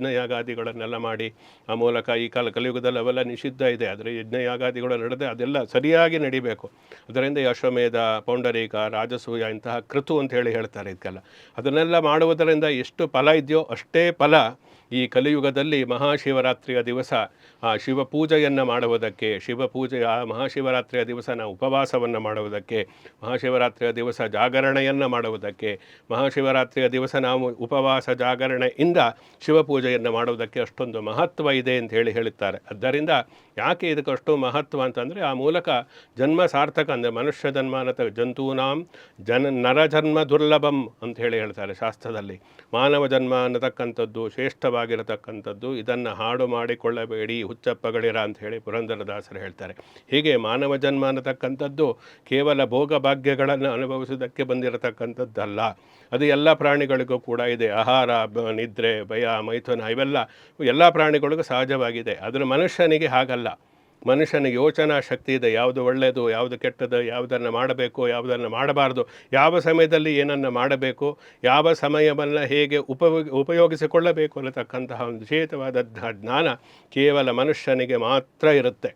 ಯಜ್ಞಯಾಗಾದಿಗಳನ್ನೆಲ್ಲ ಮಾಡಿ ಆ ಮೂಲಕ ಈ ಕಲಿಯುಗದಲ್ಲಿ ಅವೆಲ್ಲ ನಿಷಿದ್ಧ ಇದೆ. ಆದರೆ ಯಜ್ಞಯಾಗಾದಿಗಳು ನಡೆದೇ ಅದೆಲ್ಲ ಸರಿಯಾಗಿ ನಡಿಬೇಕು. ಅದರಿಂದ ಈ ಅಶ್ವಮೇಧ, ಪೌಂಡರೀಕ, ರಾಜಸೂಯ ಇಂತಹ ಕೃತು ಅಂತ ಹೇಳ್ತಾರೆ ಇದಕ್ಕೆಲ್ಲ. ಅದನ್ನೆಲ್ಲ ಮಾಡುವುದರಿಂದ ಎಷ್ಟು ಫಲ ಇದೆಯೋ ಅಷ್ಟೇ ಫಲ ಈ ಕಲಿಯುಗದಲ್ಲಿ ಮಹಾಶಿವರಾತ್ರಿಯ ದಿವಸ ಆ ಶಿವಪೂಜೆಯನ್ನು ಮಾಡುವುದಕ್ಕೆ, ಶಿವಪೂಜೆಯ ಮಹಾಶಿವರಾತ್ರಿಯ ದಿವಸ ನಾವು ಉಪವಾಸವನ್ನು ಮಾಡುವುದಕ್ಕೆ, ಮಹಾಶಿವರಾತ್ರಿಯ ದಿವಸ ಜಾಗರಣೆಯನ್ನು ಮಾಡುವುದಕ್ಕೆ, ಮಹಾಶಿವರಾತ್ರಿಯ ದಿವಸ ನಾವು ಉಪವಾಸ ಜಾಗರಣೆಯಿಂದ ಶಿವಪೂಜೆಯನ್ನು ಮಾಡುವುದಕ್ಕೆ ಅಷ್ಟೊಂದು ಮಹತ್ವ ಇದೆ ಅಂತ ಹೇಳುತ್ತಾರೆ. ಆದ್ದರಿಂದ ಯಾಕೆ ಇದಕ್ಕಷ್ಟು ಮಹತ್ವ ಅಂತಂದರೆ ಆ ಮೂಲಕ ಜನ್ಮ ಸಾರ್ಥಕ, ಅಂದರೆ ಮನುಷ್ಯ ಜನ್ಮ ಅನ್ನತ ಜಂತೂನಾಂ ನರಜನ್ಮ ದುರ್ಲಭಂ ಅಂತ ಹೇಳ್ತಾರೆ ಶಾಸ್ತ್ರದಲ್ಲಿ. ಮಾನವ ಜನ್ಮ ಅನ್ನತಕ್ಕಂಥದ್ದು ಶ್ರೇಷ್ಠವಾಗಿರತಕ್ಕಂಥದ್ದು, ಇದನ್ನು ಹಾಡು ಮಾಡಿಕೊಳ್ಳಬೇಡಿ ಹುಚ್ಚಪ್ಪಗಳಿರ ಅಂತ ಹೇಳಿ ಪುರಂದರದಾಸರು ಹೇಳ್ತಾರೆ. ಹೀಗೆ ಮಾನವ ಜನ್ಮ ಅನ್ನತಕ್ಕಂಥದ್ದು ಕೇವಲ ಭೋಗ ಭಾಗ್ಯಗಳನ್ನು ಅನುಭವಿಸುವುದಕ್ಕೆ ಬಂದಿರತಕ್ಕಂಥದ್ದಲ್ಲ. ಅದು ಎಲ್ಲ ಪ್ರಾಣಿಗಳಿಗೂ ಕೂಡ ಇದೆ. ಆಹಾರ, ನಿದ್ರೆ, ಭಯ, ಮೈಥುನ ಇವೆಲ್ಲ ಎಲ್ಲ ಪ್ರಾಣಿಗಳಿಗೂ ಸಹಜವಾಗಿದೆ. ಆದರೆ ಮನುಷ್ಯನಿಗೆ ಹಾಗಲ್ಲ. ಮನುಷ್ಯನಿಗೆ ಯೋಚನಾ ಶಕ್ತಿ ಇದೆ. ಯಾವುದು ಒಳ್ಳೆಯದು, ಯಾವುದು ಕೆಟ್ಟದ್ದು, ಯಾವುದನ್ನು ಮಾಡಬೇಕು, ಯಾವುದನ್ನು ಮಾಡಬಾರ್ದು, ಯಾವ ಸಮಯದಲ್ಲಿ ಏನನ್ನು ಮಾಡಬೇಕು, ಯಾವ ಸಮಯವನ್ನು ಹೇಗೆ ಉಪಯೋಗಿಸಿಕೊಳ್ಳಬೇಕು ಅನ್ನತಕ್ಕಂತಹ ಒಂದು ವಿಶೇಷವಾದಂತಹ ಜ್ಞಾನ ಕೇವಲ ಮನುಷ್ಯನಿಗೆ ಮಾತ್ರ ಇರುತ್ತೆ.